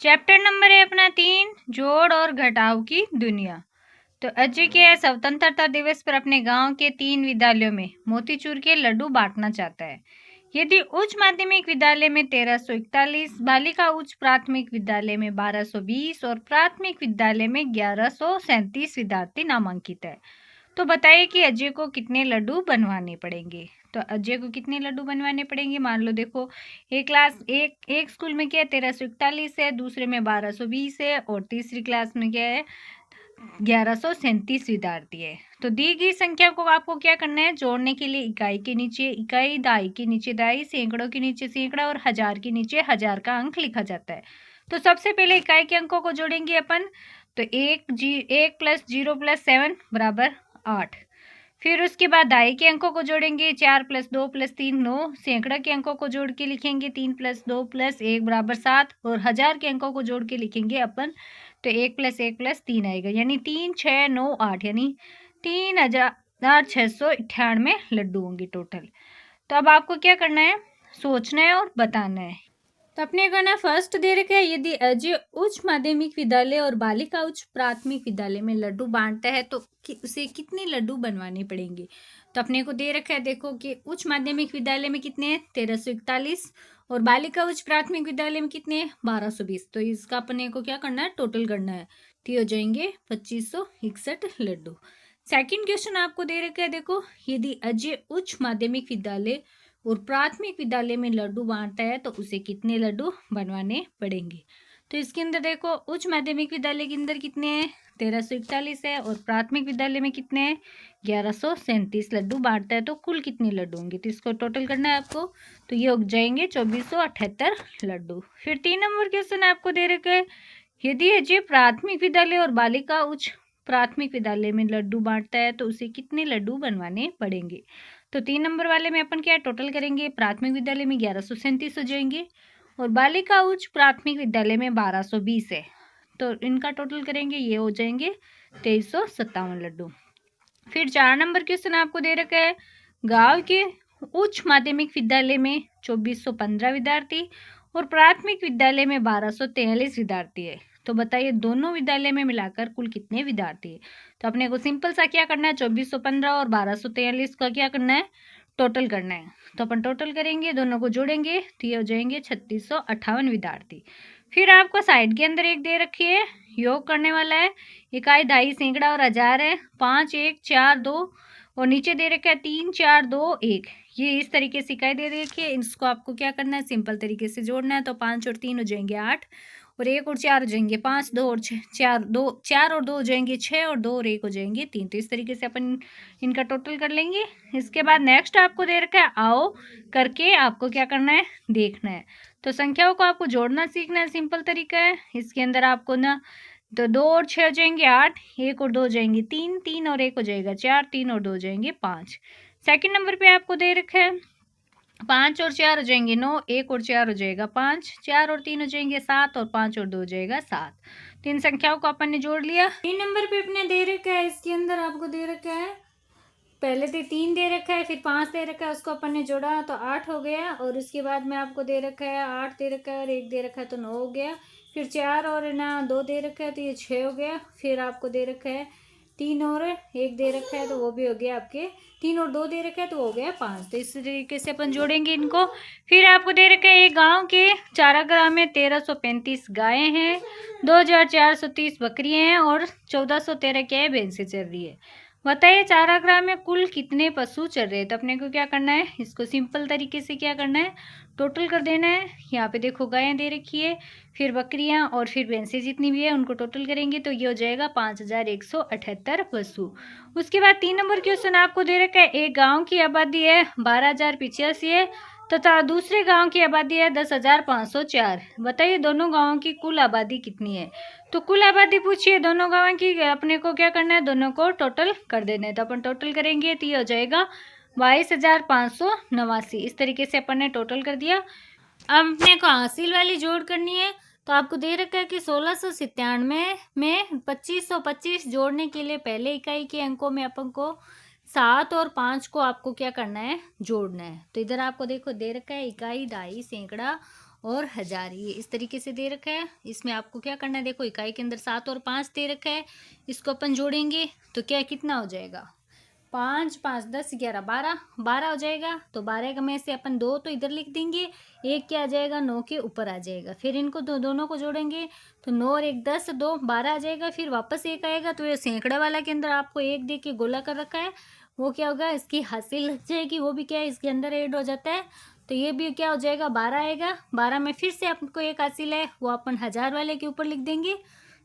Chapter number है अपना 3, जोड़ और घटाव की दुनिया। तो अजय के स्वतंत्रता दिवस पर अपने गांव के 3 विद्यालयों में मोतीचूर के लड्डू बांटना चाहता है। यदि उच्च माध्यमिक विद्यालय में 1341, बालिका उच्च प्राथमिक विद्यालय में 1220 और प्राथमिक विद्यालय में 1137 विद्यार्थी नामांकित है, तो बताइए कि अजय को कितने लड्डू बनवाने पड़ेंगे। तो अजय को कितने लड्डू बनवाने पड़ेंगे। मान लो देखो, एक स्कूल में क्या है 1341 है, दूसरे में 1220 है और तीसरी क्लास में क्या है 1137 विद्यार्थी है। तो दी गई संख्या को आपको क्या करना है, जोड़ने के लिए इकाई के नीचे इकाई, दाई के नीचे दाई, सैकड़ों के नीचे सैकड़ा और हजार के नीचे हजार का अंक लिखा जाता है। तो सबसे पहले इकाई के अंकों को जोड़ेंगे अपन। तो 1 + 0 + 7 = 8। फिर उसके बाद दाई के अंकों को जोड़ेंगे, 4 + 2 + 3 9। सैकड़ा के अंकों को जोड़ के लिखेंगे 3 + 2 + 1 = 7 और हजार के अंकों को जोड़ के लिखेंगे अपन। तो 1 + 1 + 3 आएगा, यानी 3 6 9 8, यानी 3698 लड्डू होंगे टोटल। तो अब आपको क्या करना है, सोचना है और बताना है। तो अपने को ना फर्स्ट दे रखा है, यदि अजय उच्च माध्यमिक विद्यालय और बालिका उच्च प्राथमिक विद्यालय में लड्डू बांटता है तो उसे कितने लड्डू बनवाने पड़ेंगे। तो अपने को दे रखा है देखो कि उच्च माध्यमिक विद्यालय में कितने हैं 1341 और बालिका उच्च प्राथमिक विद्यालय में कितने हैं 1220। तो इसका अपने को क्या करना है, टोटल करना है। तो हो जाएंगे 2561 लड्डू। सेकंड क्वेश्चन आपको दे रखा है देखो, यदि अजय उच्च माध्यमिक विद्यालय और प्राथमिक विद्यालय में लड्डू बांटता है तो उसे कितने लड्डू बनवाने पड़ेंगे। तो इसके अंदर देखो, उच्च माध्यमिक विद्यालय के अंदर कितने हैं 1341 है और प्राथमिक विद्यालय में कितने हैं 1137 लड्डू बांटता है, तो कुल कितने लड्डू होंगे। तो इसको टोटल करना है आपको। तो ये हो जाएंगे 2478 लड्डू। फिर 3 नंबर क्वेश्चन आपको दे रखा है, यदि अजय प्राथमिक विद्यालय और बालिका उच्च प्राथमिक विद्यालय में लड्डू बांटता है तो उसे कितने लड्डू बनवाने पड़ेंगे। तो 3 नंबर वाले में अपन क्या टोटल करेंगे, प्राथमिक विद्यालय में 1137 हो जाएंगे और बालिका उच्च प्राथमिक विद्यालय में 1220 है, तो इनका टोटल करेंगे, ये हो जाएंगे 2357 लड्डू। फिर 4 नंबर क्वेश्चन आपको दे रखा है, गांव के उच्च माध्यमिक विद्यालय में 2415 विद्यार्थी और प्राथमिक विद्यालय में 1243 विद्यार्थी है, तो बताइए दोनों विद्यालय में मिलाकर कुल कितने विद्यार्थी है। तो अपने को सिंपल सा क्या करना है, 2415 और 1243 का क्या करना है, टोटल करना है। तो अपन टोटल करेंगे, दोनों को जोड़ेंगे तो ये हो जाएंगे 3658 विद्यार्थी। फिर आपको साइड के अंदर एक दे रखी है, योग करने वाला है, इकाई दाई सैकड़ा और हजार है, 5 1 4 2 और नीचे दे रखा है 3 4 2 1। ये इस तरीके से इकाई दे रखी है, इसको आपको क्या करना है, सिंपल तरीके से जोड़ना है। तो 5 और 3 हो जाएंगे 8 और 1 और 4 हो जाएंगे 5, 2 और 4 और 2 हो जाएंगे 6 और 2 और 1 हो जाएंगे 3। तो इस तरीके से अपन इनका टोटल कर लेंगे। इसके बाद नेक्स्ट आपको दे रखा है, आओ करके आपको क्या करना है, देखना है। तो संख्याओं को आपको जोड़ना सीखना है, सिंपल तरीका है। इसके अंदर आपको ना तो 2 और 6 हो जाएंगे 8, 1 और 2 हो जाएंगे 3, 3 और 1 हो जाएगा 4, 3 और 2 हो जाएंगे 5। सेकंड नंबर पे आपको दे रखा है 5 और 4 हो जाएंगे 9, 1 और 4 हो जाएगा 5, 4 और 3 हो जाएंगे 7 और 5 और 2 हो जाएगा 7। तो इन संख्याओं को अपन ने जोड़ लिया। 3 नंबर पे अपने दे रखा है, इसके अंदर आपको दे रखा है, पहले तो 3 दे रखा है, फिर 5 दे रखा है, उसको अपन ने जोड़ा तो 8 हो गया और उसके बाद में आपको दे रखा है 8 दे रखा है और 1 दे रखा है तो 9 हो गया। फिर 4 और ना 2 दे रखा है तो ये 6 हो गया। फिर आपको दे रखा है 3 और 1 दे रखा है तो वो भी हो गया आपके 3 और 2 दे रखा है तो हो गया 5। तो इस तरीके से अपन जोड़ेंगे इनको। फिर आपको दे रखा है एक गाँव के चारागाह में 1335 गायें हैं, 2430 बकरियां हैं और 1413 क्या है भैंसें चल रही है। बताइए चारागाह में कुल कितने पशु चल रहे हैं। तो अपने को क्या करना है, इसको सिंपल तरीके से क्या करना है, टोटल कर देना है। यहाँ पे देखो गायें दे रखी है, फिर बकरियां और फिर भैंसें जितनी भी है उनको टोटल करेंगे तो ये हो जाएगा 5178 पशु। उसके बाद 3 नंबर क्वेश्चन आपको दे रखा है, एक गाँव की आबादी है 12085 है तथा दूसरे गांव की आबादी है 10,504। बताइए दोनों गांवों की कुल आबादी कितनी है। तो कुल आबादी पूछिए दोनों गांवों की, अपने को क्या करना है, दोनों को टोटल कर देना है। तो अपन टोटल करेंगे तो ये हो जाएगा 22,589। इस तरीके से अपन ने टोटल कर दिया। अब अपने को हासिल वाली जोड़ करनी है। तो आपको दे रखा है कि 1697 में 2525 जोड़ने के लिए पहले इकाई के अंकों में अपन को 7 और 5 को आपको क्या करना है, जोड़ना है। तो इधर आपको देखो दे रखा है इकाई दाई सैकड़ा और हजार, ये इस तरीके से दे रखा है। इसमें आपको क्या करना है, देखो इकाई के अंदर 7 और 5 दे रखा है, इसको अपन जोड़ेंगे तो क्या कितना हो जाएगा, 5 5 10 11 12 12 हो जाएगा। तो 12 में से अपन 2 तो इधर लिख देंगे, एक क्या आ जाएगा 9 के ऊपर आ जाएगा। फिर इनको दोनों को जोड़ेंगे तो 9 और 1 10, 2 12 आ जाएगा। फिर वापस एक आएगा, तो ये सैकड़ा वाला के अंदर आपको एक दे के गोला कर रखा है, वो क्या होगा, इसकी हासिल लग जाएगी, वो भी क्या है इसके अंदर ऐड हो जाता है। तो ये भी क्या हो जाएगा, 12 आएगा। 12 में फिर से आपको एक हासिल है, वो अपन हजार वाले के ऊपर लिख देंगे।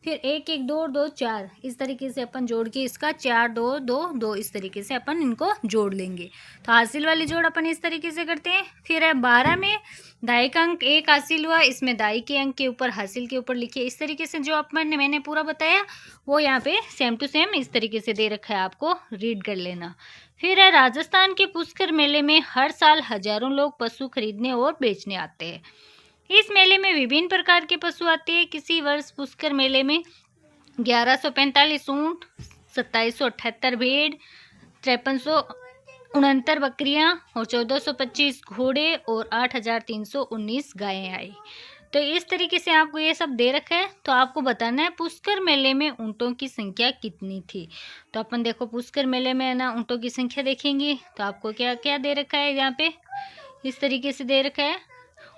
फिर 1 1 2 और 2 4, इस तरीके से अपन जोड़ के इसका 4 2 2 2 इस तरीके से अपन इनको जोड़ लेंगे। तो हासिल वाली जोड़ अपन इस तरीके से करते हैं। फिर है 12 में दाई का अंक एक हासिल हुआ, इसमें दाई के अंक के ऊपर हासिल के ऊपर लिखिए। इस तरीके से जो अपन मैंने पूरा बताया वो यहाँ पे सेम टू सेम इस तरीके से दे रखा है, आपको रीड कर लेना। फिर है राजस्थान के पुष्कर मेले में हर साल हजारों लोग पशु खरीदने और बेचने आते हैं। इस मेले में विभिन्न प्रकार के पशु आते हैं। किसी वर्ष पुष्कर मेले में 1145 ऊँट, 2778 भेड़, 5369 बकरियां और 1425 घोड़े और 8319 गायें आई। तो इस तरीके से आपको ये सब दे रखा है। तो आपको बताना है पुष्कर मेले में ऊँटों की संख्या कितनी थी। तो अपन देखो पुष्कर मेले में है ना ऊँटों की संख्या देखेंगे तो आपको क्या क्या दे रखा है, यहाँ पे इस तरीके से दे रखा है।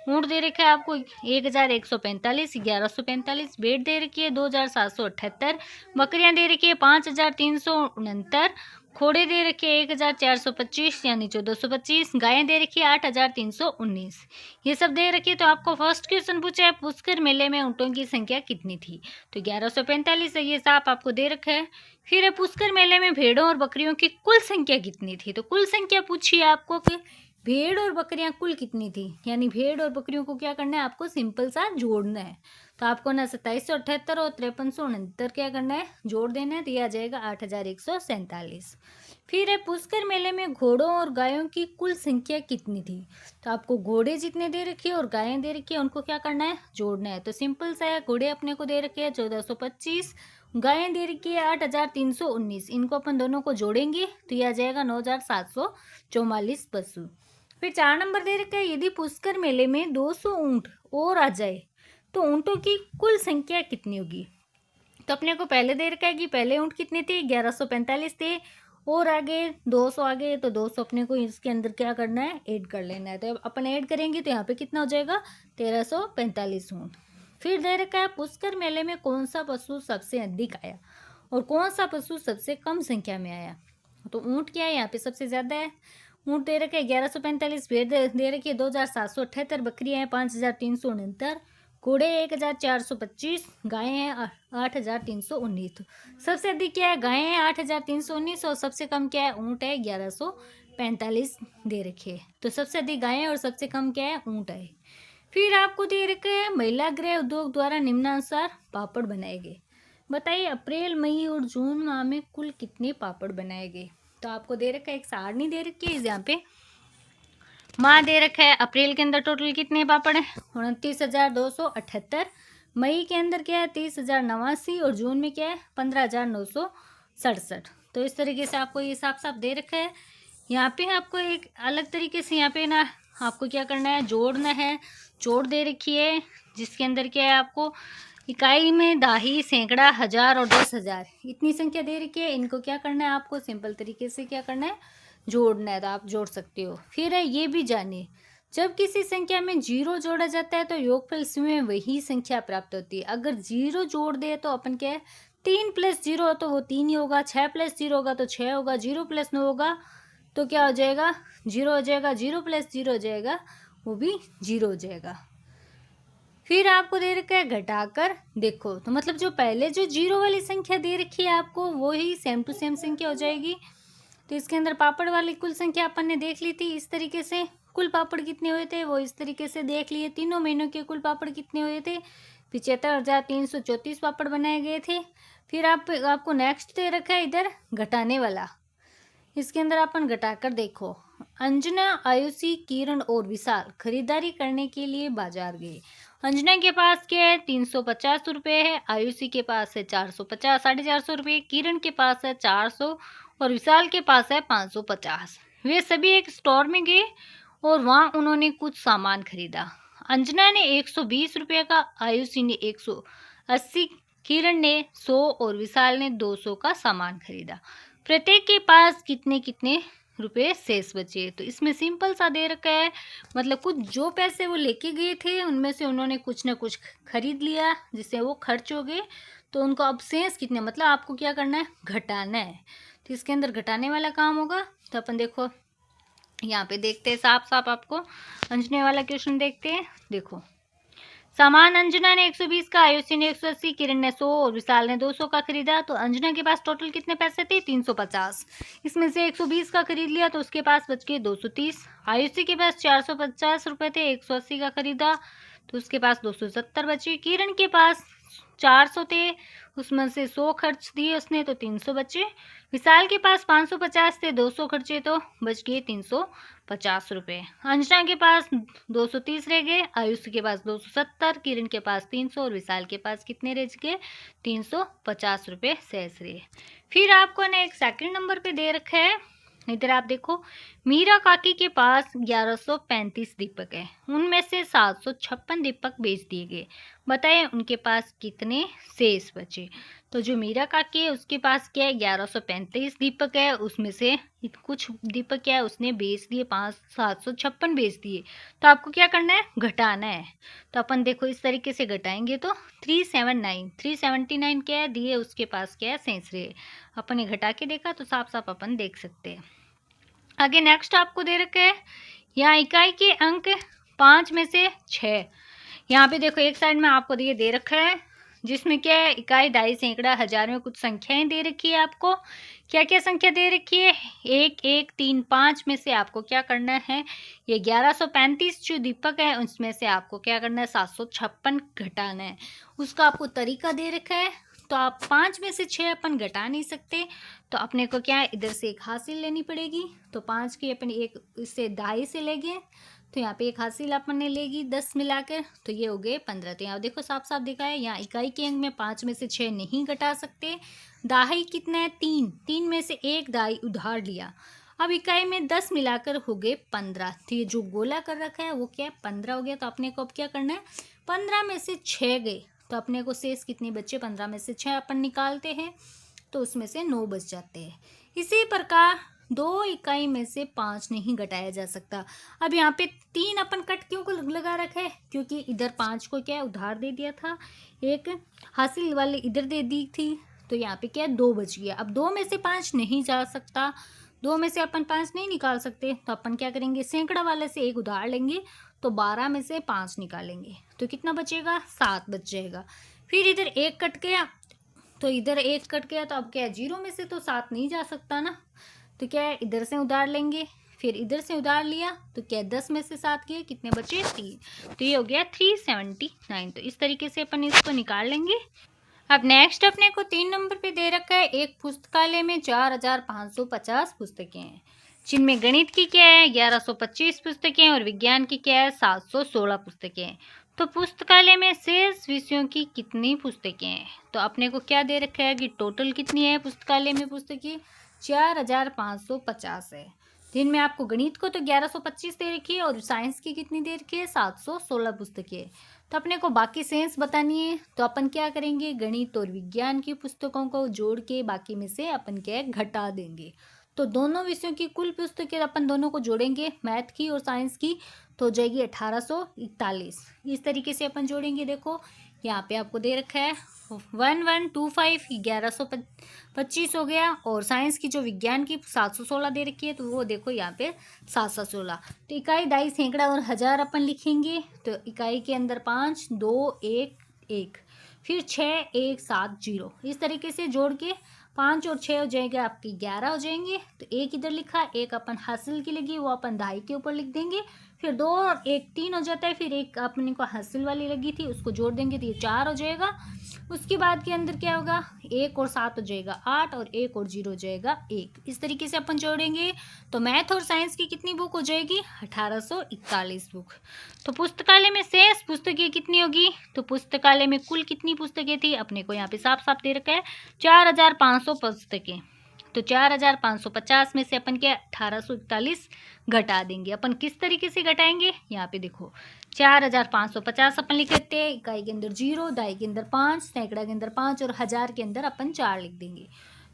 ऊँट दे रखा है आपको 1145, 1145, भेड़ दे रखी है 2778, बकरियां दे रखी है 5369, घोड़े दे रखे 1425 यानी 1425, गायें दे रखी है 8319, ये सब दे रखी है। तो आपको फर्स्ट क्वेश्चन पूछा है पुष्कर मेले में ऊँटों की संख्या कितनी थी, तो 1145 है, ये साफ आपको दे रखा है। फिर है पुष्कर मेले में भेड़ों और बकरियों की कुल संख्या कितनी थी, तो कुल संख्या पूछी है आपको कि भेड़ और बकरियां कुल कितनी थी, यानी भेड़ और बकरियों को क्या करना है, आपको सिंपल सा जोड़ना है। तो आपको ना 2778 और 5369 क्या करना है, जोड़ देना है, तो यह आ जाएगा 8147। फिर है पुष्कर मेले में घोड़ों और गायों की कुल संख्या कितनी थी, तो आपको घोड़े जितने दे रखे हैं और गायें दे रखी है उनको क्या करना है, जोड़ना है। तो सिंपल सा है, घोड़े अपने को दे रखे हैं 1425, गायें दे रखी है 8319, इनको अपन दोनों को जोड़ेंगे तो यह आ जाएगा 9744 पशु। फिर 4 नंबर दे रखा है यदि पुष्कर मेले में 200 ऊँट और आ जाए तो ऊँटों की कुल संख्या कितनी होगी। तो अपने को पहले दे रखा है कि पहले ऊँट कितने थे, 1145 थे, और आगे 200 आ गए तो 200 अपने को इसके अंदर क्या करना है, ऐड कर लेना है। तो अपन ऐड करेंगे तो यहाँ पे कितना हो जाएगा, 1345 ऊँट। फिर दे रखा है पुष्कर मेले में कौन सा पशु सबसे अधिक आया और कौन सा पशु सबसे कम संख्या में आया। तो ऊँट क्या है, यहाँ पे सबसे ज़्यादा है, ऊँट दे रखे 1145, भेड़ दे रखी है 2778, बकरियाँ हैं 5369, घोड़े 1425, गायें हैं 8319। सबसे अधिक क्या है, गायें हैं 8319 और सबसे कम क्या है, ऊँट है 1145 दे रखे। तो सबसे अधिक गायें और सबसे कम क्या है, ऊँट है। फिर आपको दे रखे है महिला गृह उद्योग द्वारा निम्नानुसार पापड़ बनाए गए। बताइए अप्रैल मई और जून माह में कुल कितने पापड़ बनाए गए। तो आपको दे रखा है एक सारणी दे रखी है, यहाँ पे माह दे रखा है, अप्रैल के अंदर टोटल कितने पापड़ हैं, 29,278, मई के अंदर क्या है 30,089 और जून में क्या है 15,967। तो इस तरीके से आपको ये साफ साफ दे रखा है। यहाँ पे आपको एक अलग तरीके से यहाँ पे ना आपको क्या करना है, जोड़ना है। जोड़ दे रखी है जिसके अंदर क्या है, आपको इकाई में दाही, सैकड़ा, हजार और 10,000 इतनी संख्या दे रखी है। इनको क्या करना है, आपको सिंपल तरीके से क्या करना है, जोड़ना है। तो आप जोड़ सकते हो। फिर है ये भी जानिए जब किसी संख्या में 0 जोड़ा जाता है तो योगफल में वही संख्या प्राप्त होती है। अगर 0 जोड़ दे तो अपन क्या है, 3 + 0 हो तो वो 3 ही होगा, 6 + 0 होगा तो 6 होगा, 0 + 9 होगा तो क्या हो जाएगा, 0 हो जाएगा, 0 + 0 हो जाएगा वो भी 0 हो जाएगा। फिर आपको दे रखा है घटाकर देखो, तो मतलब जो पहले जो 0 वाली संख्या दे रखी है आपको वो ही सेम टू सेम संख्या हो जाएगी। तो इसके अंदर पापड़ वाली कुल संख्या अपन ने देख ली थी। इस तरीके से कुल पापड़ कितने हुए थे वो इस तरीके से देख लिए। तीनों महीनों के कुल पापड़ कितने हुए थे, 75,334 पापड़ बनाए गए थे। फिर आपको नेक्स्ट दे रखा है इधर घटाने वाला। इसके अंदर अपन घटाकर देखो, अंजना, आयुषी, किरण और विशाल खरीदारी करने के लिए बाजार गए। अंजना के पास क्या है, 350 रुपये है, आयुषी के पास है 450 450 रुपये, किरण के पास है 400 और विशाल के पास है 550। वे सभी एक स्टोर में गए और वहाँ उन्होंने कुछ सामान खरीदा। अंजना ने 120 रुपये का, आयुषी ने 180, किरण ने 100 और विशाल ने 200 का सामान खरीदा। प्रत्येक के पास कितने कितने रुपए शेष बचे। तो इसमें सिंपल सा दे रखा है, मतलब कुछ जो पैसे वो लेके गए थे उनमें से उन्होंने कुछ ना कुछ खरीद लिया जिससे वो खर्च हो गए। तो उनको अब शेष कितने, मतलब आपको क्या करना है, घटाना है। तो इसके अंदर घटाने वाला काम होगा। तो अपन देखो यहाँ पे देखते हैं साफ साफ, आपको अंजने वाला क्वेश्चन देखते हैं। देखो, सामान अंजना ने 120 का, आयुषी ने 180, किरण ने 100 और विशाल ने 200 का खरीदा। तो अंजना के पास टोटल कितने पैसे थे, 350। इसमें से 120 का खरीद लिया तो उसके पास बच गए 230। आयुषी के पास 450 रुपए थे, 180 का खरीदा तो उसके पास 270 बचे। किरण के पास 400 थे, उसमें से 100 खर्च दिए उसने तो 300 बचे। विशाल के पास 550 थे, 200 खर्चे तो बच गए 350 रुपये। अंजना के पास 230 रह गए, आयुष के पास 270, किरण के पास 300 और विशाल के पास कितने रह गए, 350 रुपये शेष रहे। फिर आपको ना एक सेकंड नंबर पे दे रखा है, इधर आप देखो, मीरा काकी के पास 1135 दीपक है, उनमें से 756 दीपक बेच दिए गए। बताएं उनके पास कितने शेष बचे। तो जो मीरा काकी है उसके पास क्या है, 1135 दीपक है, उसमें से कुछ दीपक क्या है उसने बेच दिए, 756 बेच दिए। तो आपको क्या करना है, घटाना है। तो अपन देखो इस तरीके से घटाएंगे तो 379 क्या है दिए, उसके पास क्या है शेष रहे। अपन ने घटा के देखा तो साफ साफ अपन देख सकते हैं। आगे नेक्स्ट आपको दे रखा है, यहाँ इकाई के अंक 5 में से 6। यहाँ पे देखो एक साइड में आपको ये दे रखा है जिसमें क्या है, इकाई, दाई, सैकड़ा, हजार में कुछ संख्याएं दे रखी है। आपको क्या क्या संख्या दे रखी है, 1, 1, 3, 5 में से आपको क्या करना है, ये 1135 जो दीपक है उसमें से आपको क्या करना है, 756 घटाना है। उसका आपको तरीका दे रखा है। तो आप 5 में से 6 अपन घटा नहीं सकते, तो अपने को क्या है, इधर से एक हासिल लेनी पड़ेगी। तो 5 की अपन एक इससे दाई से लेंगे, तो यहाँ पे एक हासिल अपन ने लेगी 10 मिलाकर, तो ये हो गए 15। तो यहाँ देखो साफ साफ दिखा है, यहाँ इकाई के अंक में 5 में से 6 नहीं घटा सकते। दाई कितना है, 3 में से एक दाई उधार लिया। अब इकाई में 10 मिलाकर हो गए 15। तो ये जो गोला कर रखा है वो क्या है, 15 हो गया। तो अपने को अब क्या करना है, 15 में से 6 गए तो अपने को शेष कितने बचे, 15 में से 6 अपन निकालते हैं तो उसमें से 9 बच जाते हैं। इसी प्रकार 2 इकाई में से 5 नहीं घटाया जा सकता। अब यहाँ पे 3 अपन कट क्यों को लगा रखा है, क्योंकि इधर 5 को क्या उधार दे दिया था, एक हासिल वाले इधर दे दी थी, तो यहाँ पे क्या 2 बच गया। अब 2 में से 5 नहीं जा सकता, 2 में से अपन 5 नहीं निकाल सकते, तो अपन क्या करेंगे, सैकड़ा वाले से एक उधार लेंगे तो 12 में से 5 निकालेंगे तो कितना बचेगा, 7 बच जाएगा। फिर इधर एक कट गया, तो इधर एक कट गया तो अब क्या है, 0 में से तो 7 नहीं जा सकता ना, तो क्या है, इधर से उधार लेंगे, फिर इधर से उधार लिया तो क्या 10 में से 7 गए, कितने बचे, 3। तो ये हो गया 379। तो इस तरीके से अपन इसको निकाल लेंगे। अब नेक्स्ट अपने को 3 नंबर पे दे रखा है, एक पुस्तकालय में 4550 पुस्तकें हैं, जिनमें गणित की क्या है 1125 पुस्तकें और विज्ञान की क्या है 716 पुस्तकें हैं। तो पुस्तकालय में शेष विषयों की कितनी पुस्तकें हैं। तो अपने को क्या दे रखा है कि टोटल कितनी है पुस्तकालय में पुस्तकें, 4550 है, जिनमें आपको गणित को तो 1125 दे रखी है और साइंस की कितनी दे रखी है, 716 पुस्तकें। तो अपने को बाकी शेष बतानी है, तो अपन क्या करेंगे, गणित और विज्ञान की पुस्तकों को जोड़ के बाकी में से अपन क्या घटा देंगे। तो दोनों विषयों की कुल पुस्तकें अपन दोनों को जोड़ेंगे, मैथ की और साइंस की, तो हो जाएगी 1841। इस तरीके से अपन जोड़ेंगे। देखो यहाँ पे आपको दे रखा है 1125, 1125 हो गया, और साइंस की जो विज्ञान की 716 दे रखी है, तो वो देखो यहाँ पे 716। तो इकाई, दाई, सैकड़ा और हजार अपन लिखेंगे। तो इकाई के अंदर 5, 2, 1, 1, फिर 6, 1, 7, 0, इस तरीके से जोड़ के 5 और 6 हो जाएगा आपकी 11 हो जाएंगे। तो एक इधर लिखा, एक अपन हासिल की लगी वो अपन दाई के ऊपर लिख देंगे, फिर 2 और 1 3 हो जाता है, फिर एक अपने को हासिल वाली लगी थी उसको जोड़ देंगे तो ये 4 हो जाएगा। उसके बाद के अंदर क्या होगा, 1 और 7 हो जाएगा 8, और 1 और 0 हो जाएगा 1। इस तरीके से अपन जोड़ेंगे। तो मैथ और साइंस की कितनी बुक हो जाएगी, 1841 बुक। तो पुस्तकालय में शेष पुस्तकें कितनी होगी, तो पुस्तकालय में कुल कितनी पुस्तकें थी, अपने को यहाँ पे साफ साफ दे रखा है 4500 पुस्तकें। तो 4550 में से अपन क्या 1841 घटा देंगे। अपन किस तरीके से घटाएंगे, यहाँ पे देखो 4550 अपन लिख लेते हैं। इकाई के अंदर 0, दहाई के अंदर 5, सैकड़ा के अंदर 5 और हजार के अंदर अपन 4 लिख देंगे।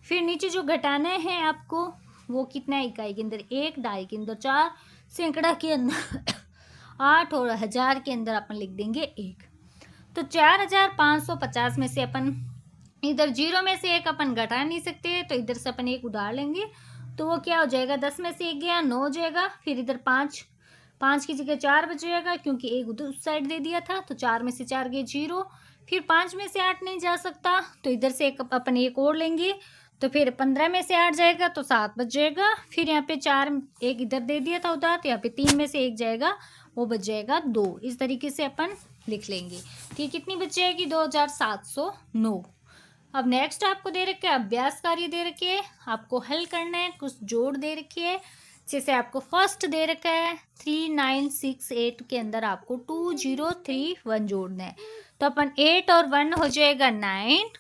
फिर नीचे जो घटाना है आपको वो कितना है, इकाई के अंदर 1, दहाई के अंदर 4, सैकड़ा के अंदर 8 और हजार के अंदर अपन लिख देंगे 1। तो 4550 में से अपन इधर 0 में से 1 अपन घटा नहीं सकते, तो इधर से अपन 1 उधार लेंगे, तो वो क्या हो जाएगा, 10 में से 1 गया 9 हो जाएगा। फिर इधर 5 की जगह 4 बचेगा क्योंकि 1 उधर उस साइड दे दिया था, तो 4 में से 4 गए 0। फिर 5 में से 8 नहीं जा सकता, तो इधर से अपन 1 और लेंगे, तो फिर 15 में से 8 जाएगा तो 7 बच जाएगा। फिर यहाँ पे 4 1 इधर दे दिया था उधर, तो यहाँ पे 3 में से 1 जाएगा, वो बच जाएगा 2। इस तरीके से अपन लिख लेंगे। ठीक, कितनी बच जाएगी, 2709। अब नेक्स्ट आपको दे रखे अभ्यास कार्य दे रखे है, आपको हल करना है, कुछ जोड़ दे रखी है। जैसे आपको फर्स्ट दे रखा है 3968 के अंदर आपको 2031 जोड़ना है, तो अपन 8 और 1 हो जाएगा 9,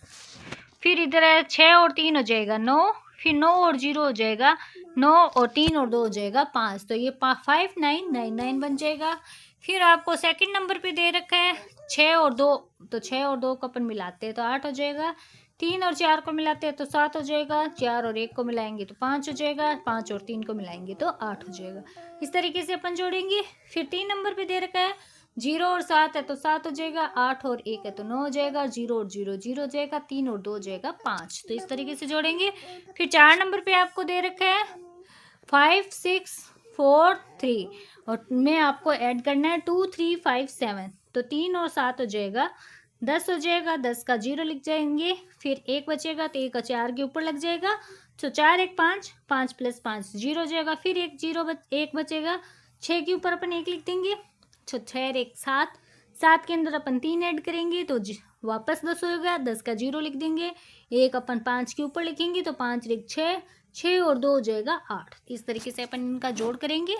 फिर इधर है 6 और 3 हो जाएगा 9, फिर 9 और 0 हो जाएगा 9 और 3 और 2 हो जाएगा 5, तो ये 5999 बन जाएगा। फिर आपको सेकंड नंबर पे दे रखा है 6 और 2, तो 6 और 2 को अपन मिलाते हैं तो 8 हो जाएगा, 3 और 4 को मिलाते हैं तो 7 हो जाएगा, 4 और 1 को मिलाएंगे तो 5 हो जाएगा, 5 और 3 को मिलाएंगे तो 8 हो जाएगा। इस तरीके से अपन जोड़ेंगे। फिर 3 नंबर पे दे रखा है 0 और 7 है तो 7 हो जाएगा, 8 और 1 है तो 9 हो जाएगा, 0 और 0 0 हो जाएगा, 3 और 2 हो जाएगा 5, तो इस तरीके से जोड़ेंगे। फिर 4 नंबर पे आपको दे रखा है 5 6 4 3 और में आपको ऐड करना है 2 3 5 7, तो 3 और 7 हो जाएगा 10 हो जाएगा, 10 का 0 लिख जाएंगे। फिर 1 बचेगा तो 1 का 4 के ऊपर लग जाएगा, तो 4 1 5, 5 + 5 0 हो जाएगा। फिर 1 बचेगा, 6 के ऊपर अपन 1 लिख देंगे, तो 6 और 1 7, 7 के अंदर अपन 3 ऐड करेंगे तो वापस 10 हो गया, 10 का 0 लिख देंगे। 1 अपन 5 के ऊपर लिखेंगे तो 5 1 6, 6 और 2 हो जाएगा 8। इस तरीके से अपन इनका जोड़ करेंगे।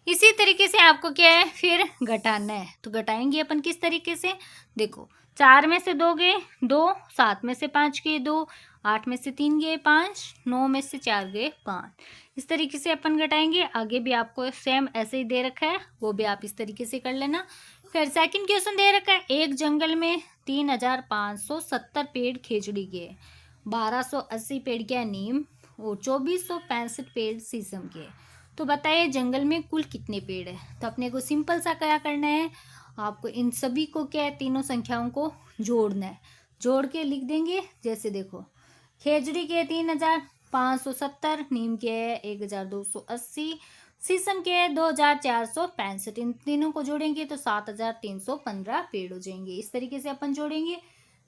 इसी तरीके से आपको क्या है फिर घटाना है, तो घटाएंगे अपन किस तरीके से, देखो 4 में से 2 गए 2, 7 में से 5 गए 2, 8 में से 3 गए 5, 9 में से 4 गए 5। इस तरीके से अपन घटाएंगे। आगे भी आपको सेम ऐसे ही दे रखा है, वो भी आप इस तरीके से कर लेना। फिर सेकंड क्वेश्चन दे रखा है, एक जंगल में 3570 पेड़ खेजड़ी के, 1280 पेड़ के नीम और 2465 पेड़ शीशम के, तो बताइए जंगल में कुल कितने पेड़ है। तो अपने को सिंपल सा क्या करना है, आपको इन सभी को क्या है, तीनों संख्याओं को जोड़ना है, जोड़ के लिख देंगे। जैसे देखो खेजड़ी के 3570, नीम के 1280, शीशम के 2465, इन तीनों को जोड़ेंगे तो 7315 पेड़ हो जाएंगे। इस तरीके से अपन जोड़ेंगे।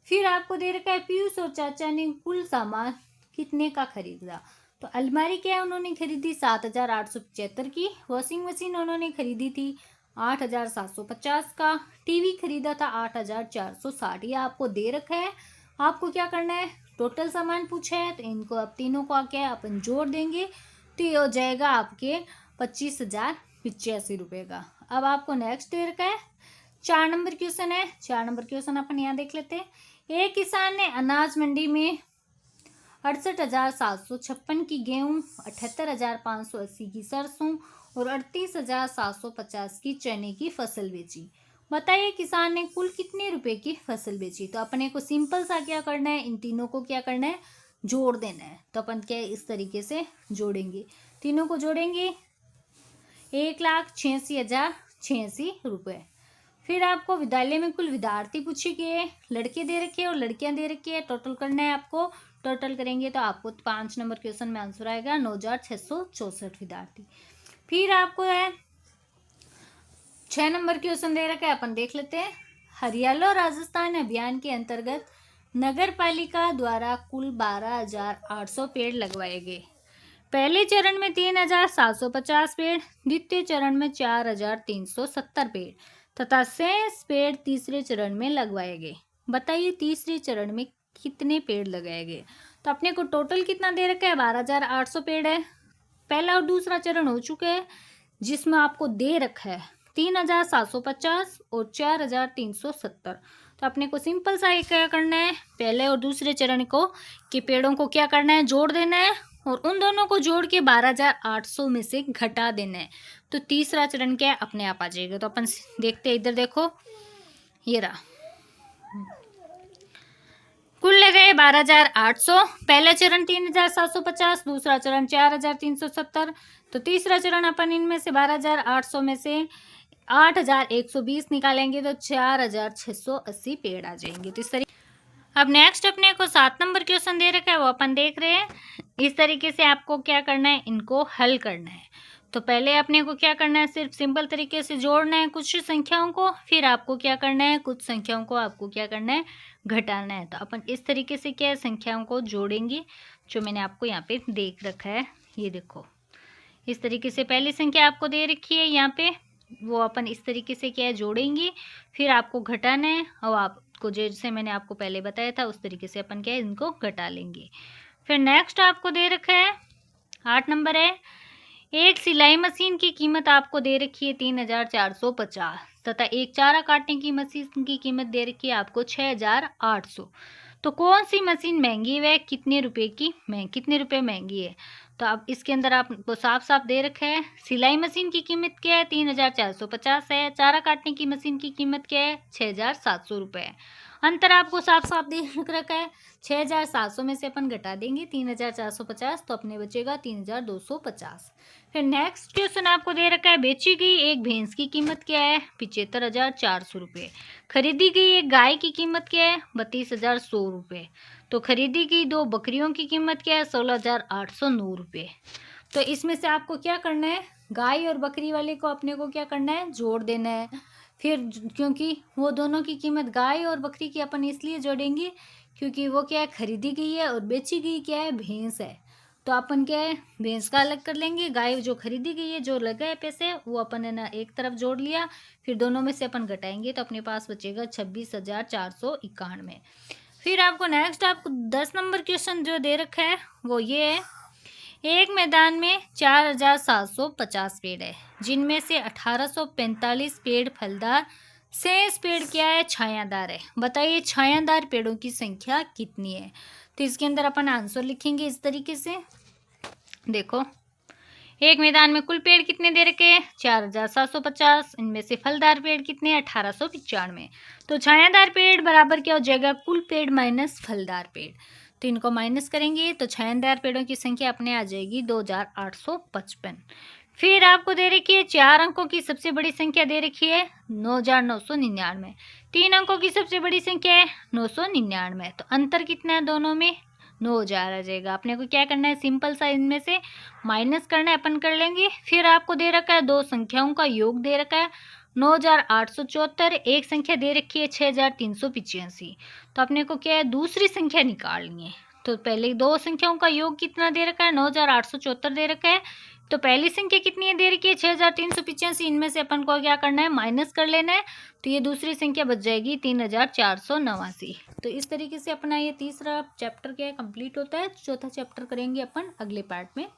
फिर आपको दे रखा है पीयूष और चाचा ने कुल सामान कितने का खरीदा, तो अलमारी क्या है उन्होंने खरीदी 7875 की, वॉशिंग मशीन उन्होंने खरीदी थी 8750 का, टीवी खरीदा था 8460। ये आपको दे रखा है। आपको क्या करना है, टोटल सामान पूछा है तो इनको अब तीनों को क्या है अपन जोड़ देंगे, तो ये हो जाएगा आपके 25,085 रुपये का। अब आपको नेक्स्ट दे रखा है 4 नंबर क्वेश्चन है। 4 नंबर क्वेश्चन अपन यहाँ देख लेते हैं। एक किसान ने अनाज मंडी में 68,756 की गेहूं, 78,580 की सरसों और 38,750 की चने की फसल बेची। बताइए किसान ने कुल कितने रुपए की फसल बेची। तो अपने को सिंपल सा क्या करना है, इन तीनों को क्या करना है, जोड़ देना है। तो अपन क्या इस तरीके से जोड़ेंगे, तीनों को जोड़ेंगे 1,86,086 रुपये। फिर आपको विद्यालय में कुल विद्यार्थी पूछे गए, लड़के दे रखे और लड़कियां दे रखी है, टोटल करना है आपको। टोटल करेंगे तो आपको 5 नंबर क्वेश्चन में आंसर आएगा 9,664 विद्यार्थी। फिर आपको है 6 नंबर क्वेश्चन दे रखा है, अपन देख लेते हैं। हरियाला राजस्थान अभियान के अंतर्गत नगर पालिका द्वारा कुल 12,800 पेड़ लगवाए गए। पहले चरण में 3,750 पेड़, द्वितीय चरण में 4,370 पेड़ तथा शेष पेड़ तीसरे चरण में लगवाए गए। बताइए तीसरे चरण में कितने पेड़ लगाए गए। तो अपने को टोटल कितना दे रखा है, 12,800 पेड़ है। पहला और दूसरा चरण हो चुका है, जिसमें आपको दे रखा है 3,750 और 4,370। तो अपने को सिंपल सा क्या करना है, पहले और दूसरे चरण को के पेड़ों को क्या करना है, जोड़ देना है और उन दोनों को जोड़ के 12,800 में से घटा देना है। तो तीसरा चरण क्या है, अपने आप आ जाएगा। तो अपन देखते हैं, इधर देखो, ये रहा, कुल लगे 12,800। पहला चरण 3,750, दूसरा चरण 4,370। तो तीसरा चरण अपन इनमें से 12,800 में से 8,120 निकालेंगे तो 4,680 पेड़ आ जाएंगे। तो इस तरीके, अब नेक्स्ट अपने को 7 नंबर क्वेश्चन दे रखा है, वो अपन देख रहे हैं। इस तरीके से आपको क्या करना है, इनको हल करना है। तो पहले अपने को क्या करना है, सिर्फ सिंपल तरीके से जोड़ना है कुछ संख्याओं को, फिर आपको क्या करना है, कुछ संख्याओं को आपको क्या करना है, घटाना है। तो अपन इस तरीके से क्या है, संख्याओं को जोड़ेंगे, जो मैंने आपको यहाँ पे देख रखा है। ये देखो, इस तरीके से पहली संख्या आपको दे रखी है यहाँ पे, वो अपन इस तरीके से क्या है, जोड़ेंगे, फिर आपको घटाना है। और आपको जैसे मैंने आपको पहले बताया था उस तरीके से अपन क्या है, इनको घटा लेंगे। फिर नेक्स्ट आपको दे रखा है 8 नंबर है, एक सिलाई मशीन की कीमत आपको दे रखी है 3,450 तथा एक चारा काटने की मशीन की कीमत दे रखी है आपको 6,800। तो कौन सी मशीन महंगी है, कितने रुपए महंगी है। तो अब इसके अंदर आपको साफ साफ दे रखा है, सिलाई मशीन की कीमत क्या है, 3,450 है। चारा काटने की मशीन की कीमत क्या है, 6,700 रुपये है। अंतर आपको साफ साफ दे रखा है। 6,700 में से अपन घटा देंगे 3,450, तो अपने बचेगा 3,250। फिर नेक्स्ट क्वेश्चन आपको दे रखा है, बेची गई एक भैंस की कीमत क्या है, 75,400 रुपये। खरीदी गई एक गाय की कीमत क्या है, 32,100 रुपये। तो खरीदी गई 2 बकरियों की कीमत क्या है, 16,809 रुपये। तो इसमें से आपको क्या करना है, गाय और बकरी वाले को अपने को क्या करना है, जोड़ देना है। फिर क्योंकि वो दोनों की कीमत, गाय और बकरी की अपन इसलिए जोड़ेंगे क्योंकि वो क्या है, खरीदी गई है, और बेची गई क्या है, भैंस है। तो अपन क्या है, भैंस का अलग कर लेंगे, गाय जो खरीदी गई है, जो लगा है पैसे, वो अपन है ना एक तरफ जोड़ लिया, फिर दोनों में से अपन घटाएंगे तो अपने पास बचेगा 26,491। फिर आपको नेक्स्ट आपको 10 नंबर क्वेश्चन जो दे रखा है वो ये है, एक मैदान में 4,750 पेड़ है, जिनमें से 1,845 पेड़ फलदार, शेष पेड़ क्या है, छायादार है। बताइए छायादार पेड़ों की संख्या कितनी है। तो इसके अंदर अपन आंसर लिखेंगे इस तरीके से, देखो, एक मैदान में कुल पेड़ कितने दे रखे हैं, 4,750, इनमें से फलदार पेड़ कितने, 1,895। तो छायादार पेड़ बराबर क्या हो जाएगा, कुल पेड़ माइनस फलदार पेड़। तो इनको माइनस करेंगे तो छायादार पेड़ों की संख्या अपने आ जाएगी 2,855। फिर आपको दे रखी है 4 अंकों की सबसे बड़ी संख्या दे रखी है 9,999। 3 अंकों की सबसे बड़ी संख्या है 999। तो अंतर कितना है दोनों में, 9,000 आ जाएगा। अपने को क्या करना है, सिंपल सा इनमें से माइनस करना है, अपन कर लेंगे। फिर आपको दे रखा है 2 संख्याओं का योग दे रखा है 9,874, एक संख्या दे रखी है 6,385। तो अपने को क्या है, दूसरी संख्या निकालनी है। तो पहले 2 संख्याओं का योग कितना दे रखा है, 9,874 दे रखा है। तो पहली संख्या कितनी है दे रखी है 6,385, इनमें से अपन को क्या करना है, माइनस कर लेना है। तो ये दूसरी संख्या बच जाएगी 3,489। तो इस तरीके से अपना ये तीसरा चैप्टर क्या है, कंप्लीट होता है। चौथा चैप्टर करेंगे अपन अगले पार्ट में।